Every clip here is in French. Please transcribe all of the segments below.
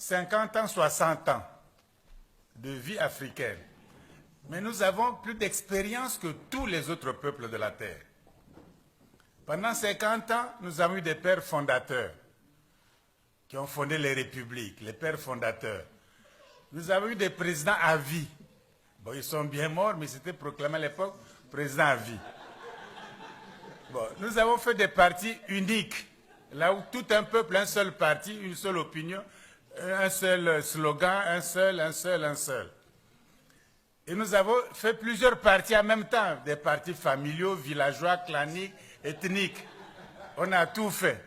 50 ans, 60 ans de vie africaine. Mais nous avons plus d'expérience que tous les autres peuples de la Terre. Pendant 50 ans, nous avons eu des pères fondateurs qui ont fondé les républiques, les pères fondateurs. Nous avons eu des présidents à vie. Bon, ils sont bien morts, mais c'était proclamé à l'époque président à vie. Bon, nous avons fait des partis uniques, là où tout un peuple, un seul parti, une seule opinion, un seul slogan, un seul. Et nous avons fait plusieurs partis en même temps, des partis familiaux, villageois, claniques, ethniques. On a tout fait.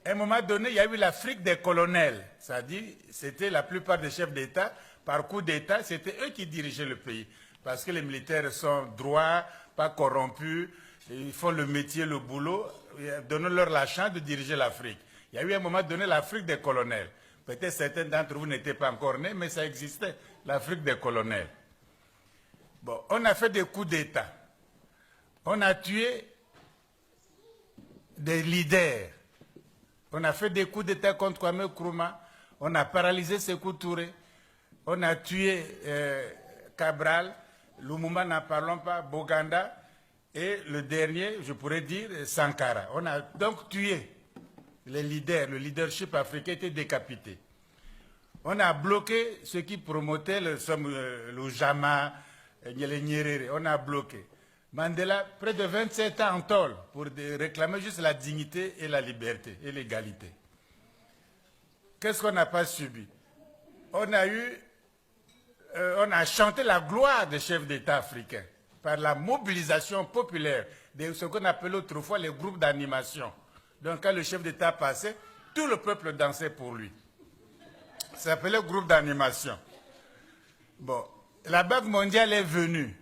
À un moment donné, il y a eu l'Afrique des colonels. C'est-à-dire, c'était la plupart des chefs d'État, par coup d'État, c'était eux qui dirigeaient le pays. Parce que les militaires sont droits, pas corrompus, ils font le métier, le boulot, donnons-leur la chance de diriger l'Afrique. Il y a eu à un moment donné l'Afrique des colonels. Peut-être certains d'entre vous n'étaient pas encore nés, mais ça existait, l'Afrique des colonels. Bon, on a fait des coups d'État. On a tué des leaders. On a fait des coups d'État contre Kwame Nkrumah. On a paralysé Sékou Touré. On a tué Cabral. Lumumba, n'en parlons pas. Boganda. Et le dernier, je pourrais dire, Sankara. On a donc tué les leaders. Le leadership africain était décapité. On a bloqué ceux qui promotaient le Jama, les Nyerere. On a bloqué. Mandela, près de 27 ans en tôle pour réclamer juste la dignité et la liberté et l'égalité. Qu'est-ce qu'on n'a pas subi? On a chanté la gloire des chefs d'État africains par la mobilisation populaire de ce qu'on appelait autrefois les groupes d'animation. Donc quand le chef d'État passait, tout le peuple dansait pour lui. Ça s'appelait groupe d'animation. Bon, la Banque mondiale est venue.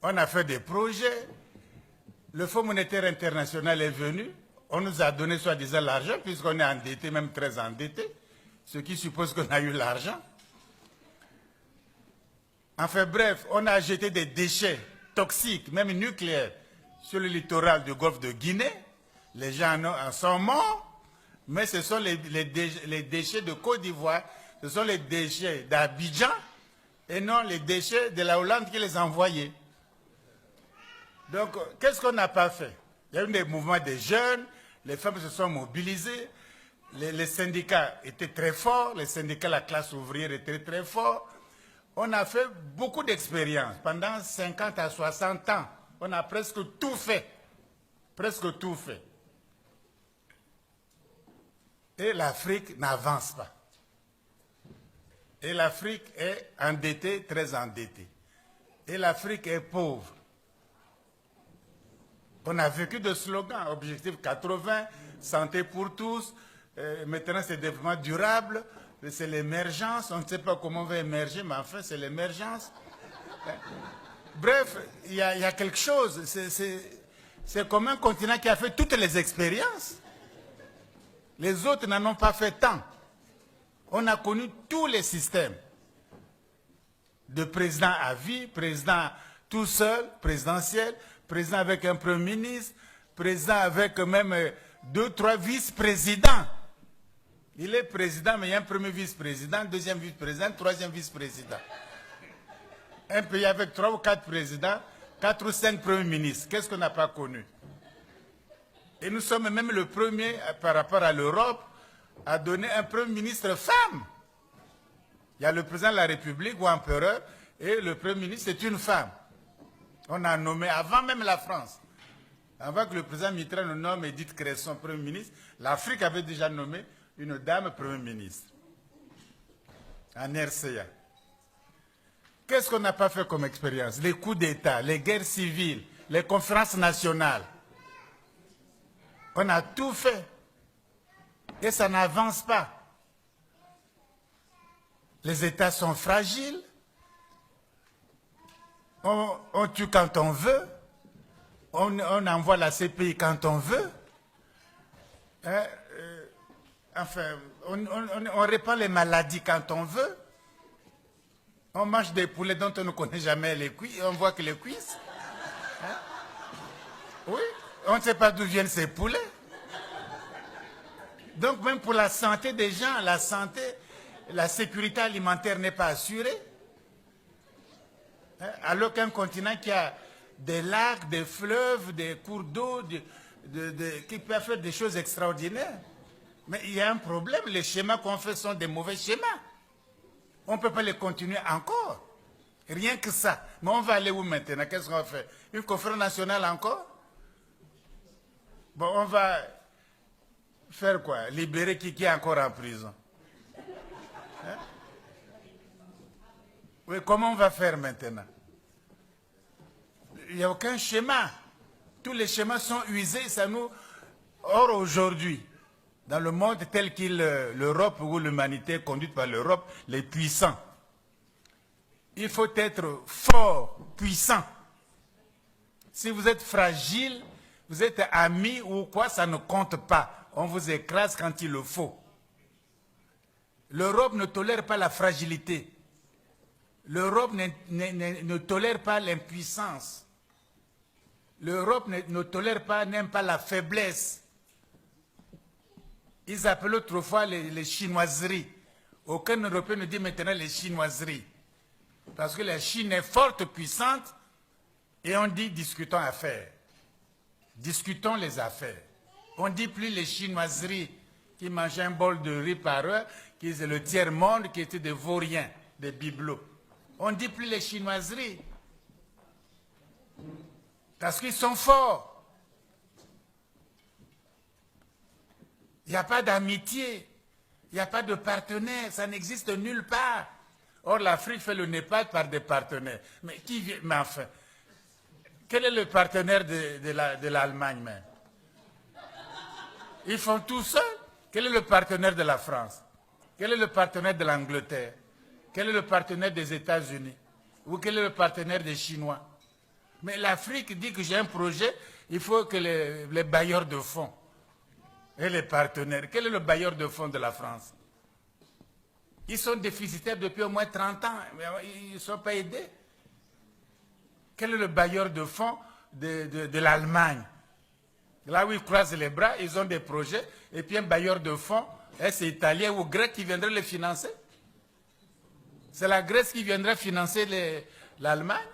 On a fait des projets. Le Fonds monétaire international est venu. On nous a donné soi-disant l'argent, puisqu'on est endetté, même très endetté, ce qui suppose qu'on a eu l'argent. Enfin bref, on a jeté des déchets toxiques, même nucléaires, sur le littoral du golfe de Guinée. Les gens en sont morts, mais ce sont les déchets de Côte d'Ivoire, ce sont les déchets d'Abidjan, et non les déchets de la Hollande qui les envoyaient. Donc, qu'est-ce qu'on n'a pas fait? Il y a eu des mouvements des jeunes, les femmes se sont mobilisées, les syndicats étaient très forts, les syndicats, la classe ouvrière était très fort. On a fait beaucoup d'expériences. Pendant 50 à 60 ans, on a presque tout fait. Presque tout fait. Et l'Afrique n'avance pas. Et l'Afrique est endettée, très endettée. Et l'Afrique est pauvre. On a vécu de slogans, objectif 80, santé pour tous, maintenant c'est développement durable, c'est l'émergence, on ne sait pas comment on va émerger, mais enfin c'est l'émergence. Bref, il y a quelque chose, c'est comme un continent qui a fait toutes les expériences. Les autres n'en ont pas fait tant. On a connu tous les systèmes. De président à vie, président tout seul, présidentiel, président avec un premier ministre, président avec même 2, 3 vice-présidents. Il est président, mais il y a un premier vice-président, deuxième vice-président, troisième vice-président. Un pays avec 3 ou 4 présidents, 4 ou 5 premiers ministres. Qu'est-ce qu'on n'a pas connu? Et nous sommes même le premier, par rapport à l'Europe, à donner un premier ministre femme. Il y a le président de la République ou empereur, et le premier ministre, c'est une femme. On a nommé, avant même la France, avant que le président Mitterrand nous nomme Edith Cresson Premier ministre, l'Afrique avait déjà nommé une dame Premier ministre, en RCA. Qu'est-ce qu'on n'a pas fait comme expérience? Les coups d'État, les guerres civiles, les conférences nationales. On a tout fait. Et ça n'avance pas. Les États sont fragiles. On tue quand on veut. On envoie la CPI quand on veut. Enfin, on répand les maladies quand on veut. On mange des poulets dont on ne connaît jamais les cuisses. On voit que les cuisses. Hein? Oui, on ne sait pas d'où viennent ces poulets. Donc même pour la santé des gens, la santé, la sécurité alimentaire n'est pas assurée. Hein, alors qu'un continent qui a des lacs, des fleuves, des cours d'eau, qui peut faire des choses extraordinaires. Mais il y a un problème, les schémas qu'on fait sont des mauvais schémas. On ne peut pas les continuer encore. Rien que ça. Mais on va aller où maintenant? Qu'est-ce qu'on fait? Une conférence nationale encore? Bon, on va faire quoi? Libérer qui est encore en prison? Hein? Oui, comment on va faire maintenant? Il n'y a aucun schéma. Tous les schémas sont usés, ça nous... Or, aujourd'hui, dans le monde tel qu'il l'Europe ou l'humanité est conduite par l'Europe, les puissants, il faut être fort, puissant. Si vous êtes fragile, vous êtes ami ou quoi, ça ne compte pas. On vous écrase quand il le faut. L'Europe ne tolère pas la fragilité. L'Europe ne tolère pas l'impuissance. L'Europe ne tolère pas, n'aime pas la faiblesse. Ils appellent autrefois les chinoiseries. Aucun Européen ne dit maintenant les chinoiseries. Parce que la Chine est forte, puissante, et on dit discutons affaires. Discutons les affaires. On ne dit plus les chinoiseries qui mangeaient un bol de riz par heure, qui est le tiers-monde, qui étaient des vauriens, des bibelots. On ne dit plus les chinoiseries. Parce qu'ils sont forts. Il n'y a pas d'amitié. Il n'y a pas de partenaire. Ça n'existe nulle part. Or, l'Afrique fait le Népal par des partenaires. Mais qui vient? Mais enfin, quel est le partenaire de l'Allemagne même? Ils font tout seuls. Quel est le partenaire de la France? Quel est le partenaire de l'Angleterre? Quel est le partenaire des États-Unis? Ou quel est le partenaire des Chinois? Mais l'Afrique dit que j'ai un projet, il faut que les bailleurs de fonds et les partenaires. Quel est le bailleur de fonds de la France? Ils sont déficitaires depuis au moins 30 ans, mais ils ne sont pas aidés. Quel est le bailleur de fonds de l'Allemagne? Là où ils croisent les bras, ils ont des projets, et puis un bailleur de fonds, c'est italien ou grec qui viendrait les financer. C'est la Grèce qui viendrait financer l'Allemagne.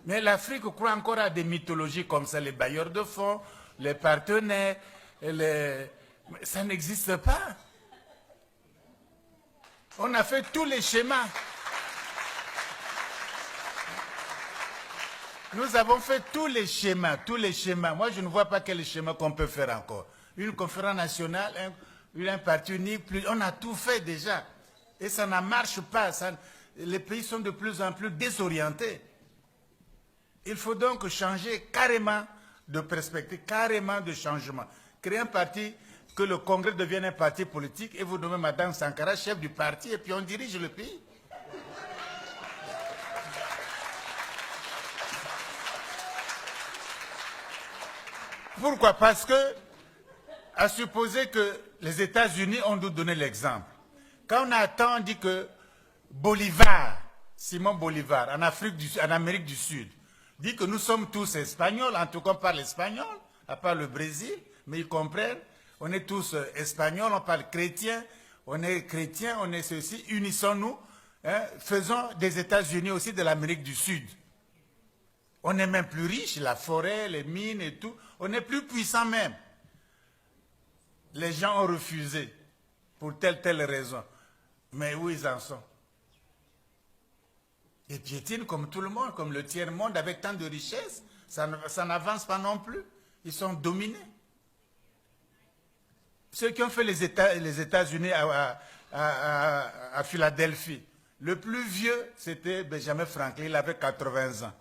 Mais l'Afrique croit encore à des mythologies comme ça, les bailleurs de fonds, les partenaires, ça n'existe pas. On a fait tous les schémas. Nous avons fait tous les schémas, tous les schémas. Moi, je ne vois pas quel schéma qu'on peut faire encore. Une conférence nationale, un parti unique, on a tout fait déjà. Et ça ne marche pas. Les pays sont de plus en plus désorientés. Il faut donc changer carrément de perspective, carrément de changement. Créer un parti, que le Congrès devienne un parti politique et vous nommez Mme Sankara chef du parti et puis on dirige le pays. Pourquoi? Parce que, à supposer que les États-Unis ont nous donné l'exemple. Quand on attend, on dit que Bolivar, Simon Bolivar, en Amérique du Sud, dit que nous sommes tous espagnols, en tout cas on parle espagnol, à part le Brésil, mais ils comprennent, on est tous espagnols, on parle chrétien, on est ceci, unissons-nous, hein, faisons des États-Unis aussi de l'Amérique du Sud. On est même plus riche, la forêt, les mines et tout, on est plus puissant même. Les gens ont refusé, pour telle raison. Mais où ils en sont? Ils piétinent comme tout le monde, comme le tiers-monde, avec tant de richesses. Ça n'avance pas non plus. Ils sont dominés. Ceux qui ont fait les États-Unis à Philadelphie, le plus vieux, c'était Benjamin Franklin, il avait 80 ans.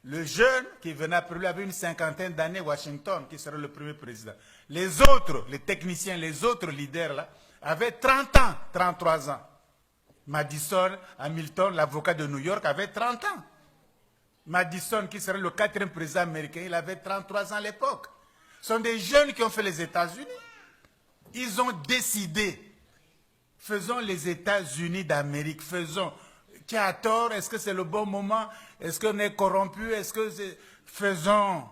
Le jeune qui venait après lui avait une cinquantaine d'années, Washington, qui serait le premier président. Les autres, les techniciens, les autres leaders, là, avaient 30 ans, 33 ans. Madison, Hamilton, l'avocat de New York, avait 30 ans. Madison, qui serait le 4e président américain, il avait 33 ans à l'époque. Ce sont des jeunes qui ont fait les États-Unis. Ils ont décidé, faisons les États-Unis d'Amérique, faisons. Qui a tort? Est-ce que c'est le bon moment? Est-ce qu'on est corrompu? Est-ce que c'est... Faisons.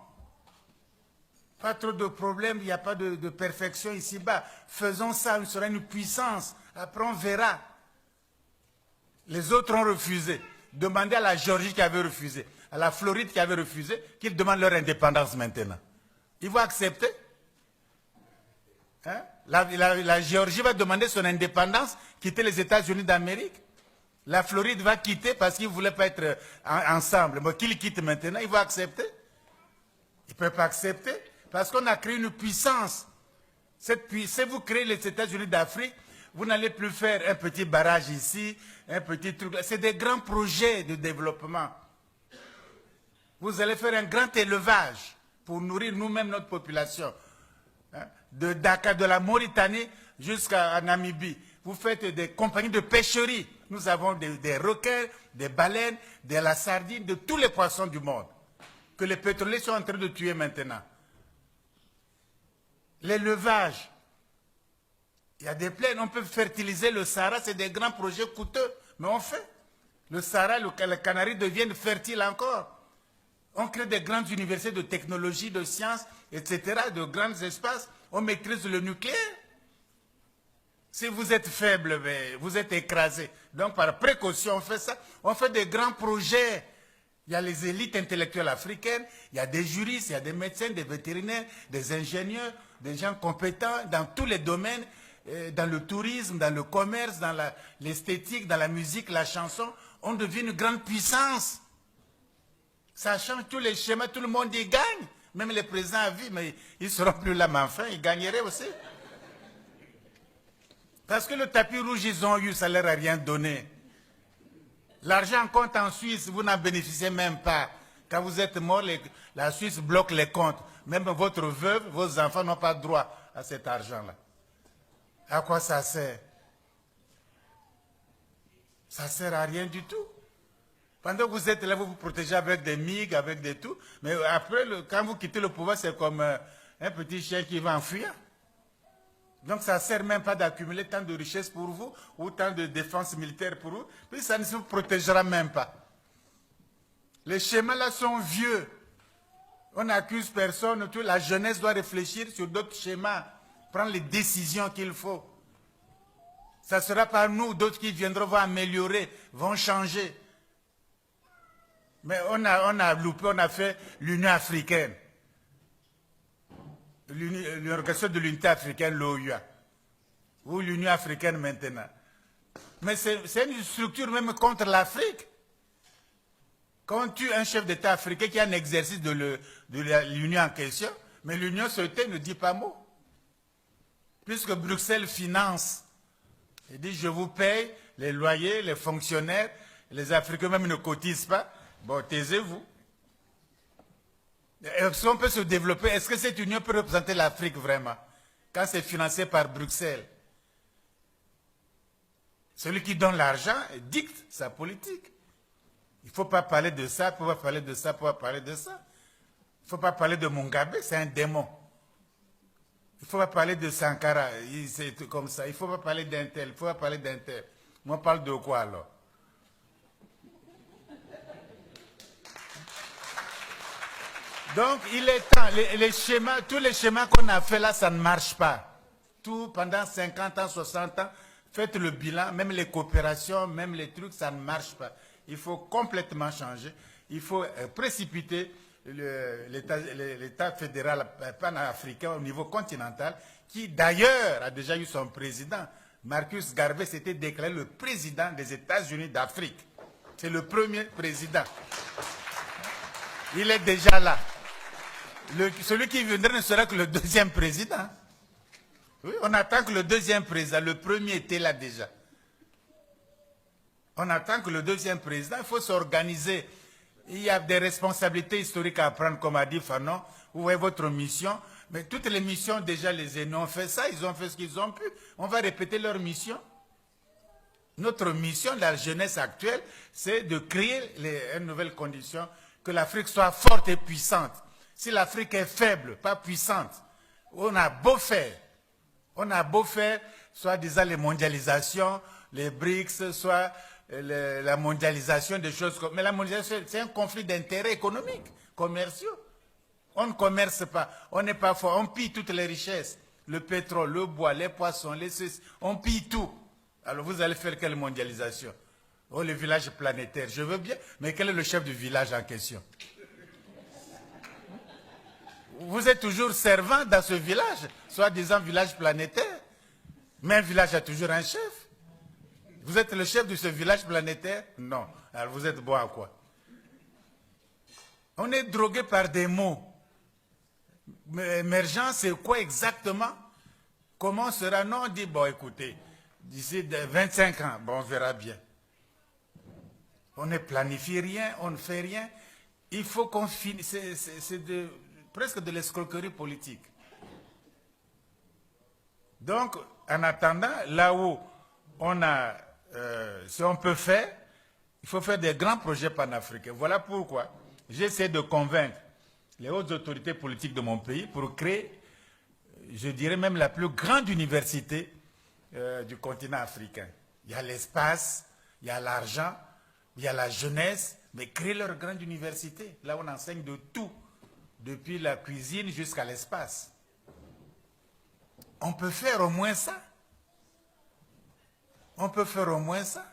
Pas trop de problèmes, il n'y a pas de perfection ici-bas. Faisons ça, nous serons une puissance Après, on verra. Les autres ont refusé. Demandez à la Géorgie qui avait refusé, à la Floride qui avait refusé, qu'ils demandent leur indépendance maintenant. Ils vont accepter. Hein? La Géorgie va demander son indépendance, quitter les États-Unis d'Amérique. La Floride va quitter parce qu'ils ne voulaient pas être ensemble. Mais qu'ils quittent maintenant, ils vont accepter. Ils ne peuvent pas accepter parce qu'on a créé une puissance. Si vous créez les États-Unis d'Afrique, vous n'allez plus faire un petit barrage ici, un petit truc là. C'est des grands projets de développement. Vous allez faire un grand élevage pour nourrir nous-mêmes notre population. Hein? De Dakar, de la Mauritanie jusqu'à Namibie. Vous faites des compagnies de pêcherie. Nous avons des requins, des baleines, de la sardine, de tous les poissons du monde que les pétroliers sont en train de tuer maintenant. L'élevage. Il y a des plaines, on peut fertiliser le Sahara, c'est des grands projets coûteux, mais on fait. Le Sahara, les Canaries deviennent fertiles encore. On crée des grandes universités de technologie, de sciences, etc., de grands espaces. On maîtrise le nucléaire. Si vous êtes faible, vous êtes écrasé. Donc, par précaution, on fait ça. On fait des grands projets. Il y a les élites intellectuelles africaines, il y a des juristes, il y a des médecins, des vétérinaires, des ingénieurs, des gens compétents dans tous les domaines, dans le tourisme, dans le commerce, dans l'esthétique, dans la musique, la chanson. On devient une grande puissance. Ça change tous les schémas, tout le monde y gagne. Même les présidents à vie, mais ils ne seront plus là, mais enfin, ils gagneraient aussi. Parce que le tapis rouge, ils ont eu, ça ne leur a rien donné. L'argent compte en Suisse, vous n'en bénéficiez même pas. Quand vous êtes mort, la Suisse bloque les comptes. Même votre veuve, vos enfants n'ont pas droit à cet argent-là. À quoi ça sert? Ça ne sert à rien du tout. Pendant que vous êtes là, vous vous protégez avec des MiG, avec des tout. Mais après, quand vous quittez le pouvoir, c'est comme un petit chien qui va enfuir. Donc ça ne sert même pas d'accumuler tant de richesses pour vous, ou tant de défense militaire pour vous, puis ça ne se protégera même pas. Les schémas là sont vieux. On n'accuse personne, la jeunesse doit réfléchir sur d'autres schémas, prendre les décisions qu'il faut. Ça ne sera pas nous, d'autres qui viendront, vont améliorer, vont changer. Mais on a loupé, on a fait l'Union africaine. L'Organisation de l'Unité africaine, l'OUA, ou l'Union africaine maintenant. Mais c'est une structure même contre l'Afrique. Quand on tue un chef d'État africain qui a un exercice de l'Union en question, mais l'Union société ne dit pas mot. Puisque Bruxelles finance, il dit je vous paye les loyers, les fonctionnaires, les Africains même ne cotisent pas, bon taisez-vous. Est-ce qu'on peut se développer? Est-ce que cette union peut représenter l'Afrique vraiment? Quand c'est financé par Bruxelles. Celui qui donne l'argent dicte sa politique. Il ne faut pas parler de ça, il ne faut pas parler de ça, il ne faut pas parler de ça. Il ne faut pas parler de Mugabe, c'est un démon. Il ne faut pas parler de Sankara, c'est comme ça. Il ne faut pas parler d'un tel, il ne faut pas parler d'un tel. Moi, on parle de quoi alors? Donc, il est temps, les schémas, tous les schémas qu'on a fait là, ça ne marche pas. Tout pendant 50 ans, 60 ans, faites le bilan, même les coopérations, même les trucs, ça ne marche pas. Il faut complètement changer. Il faut précipiter l'État fédéral panafricain au niveau continental, qui d'ailleurs a déjà eu son président. Marcus Garvey s'était déclaré le président des États-Unis d'Afrique. C'est le premier président. Il est déjà là. Celui qui viendrait ne sera que le deuxième président. Oui, on attend que le deuxième président, le premier était là déjà. On attend que le deuxième président, il faut s'organiser. Il y a des responsabilités historiques à prendre, comme a dit Fanon. Vous voyez votre mission. Mais toutes les missions, déjà, les aînés ont fait ça, ils ont fait ce qu'ils ont pu. On va répéter leur mission. Notre mission, la jeunesse actuelle, c'est de créer une nouvelle condition, que l'Afrique soit forte et puissante. Si l'Afrique est faible, pas puissante, on a beau faire, soit disant les mondialisations, les BRICS, soit la mondialisation des choses comme... Mais la mondialisation, c'est un conflit d'intérêts économiques, commerciaux. On ne commerce pas, on n'est pas fort, on pille toutes les richesses. Le pétrole, le bois, les poissons, les Suisses, on pille tout. Alors vous allez faire quelle mondialisation? Oh, le village planétaire, je veux bien, mais quel est le chef du village en question? Vous êtes toujours servant dans ce village, soi-disant village planétaire, mais un village a toujours un chef. Vous êtes le chef de ce village planétaire? Non. Alors vous êtes bon à quoi? On est drogué par des mots. Mais émergence, c'est quoi exactement? Comment sera? Non, on dit, bon, écoutez, d'ici 25 ans, bon, on verra bien. On ne planifie rien, on ne fait rien. Il faut qu'on finisse. C'est presque de l'escroquerie politique. Donc, en attendant, là où on a, si on peut faire, il faut faire des grands projets panafricains. Voilà pourquoi j'essaie de convaincre les hautes autorités politiques de mon pays pour créer, je dirais même la plus grande université du continent africain. Il y a l'espace, il y a l'argent, il y a la jeunesse, mais créer leur grande université. Là, on enseigne de tout, depuis la cuisine jusqu'à l'espace. On peut faire au moins ça. On peut faire au moins ça.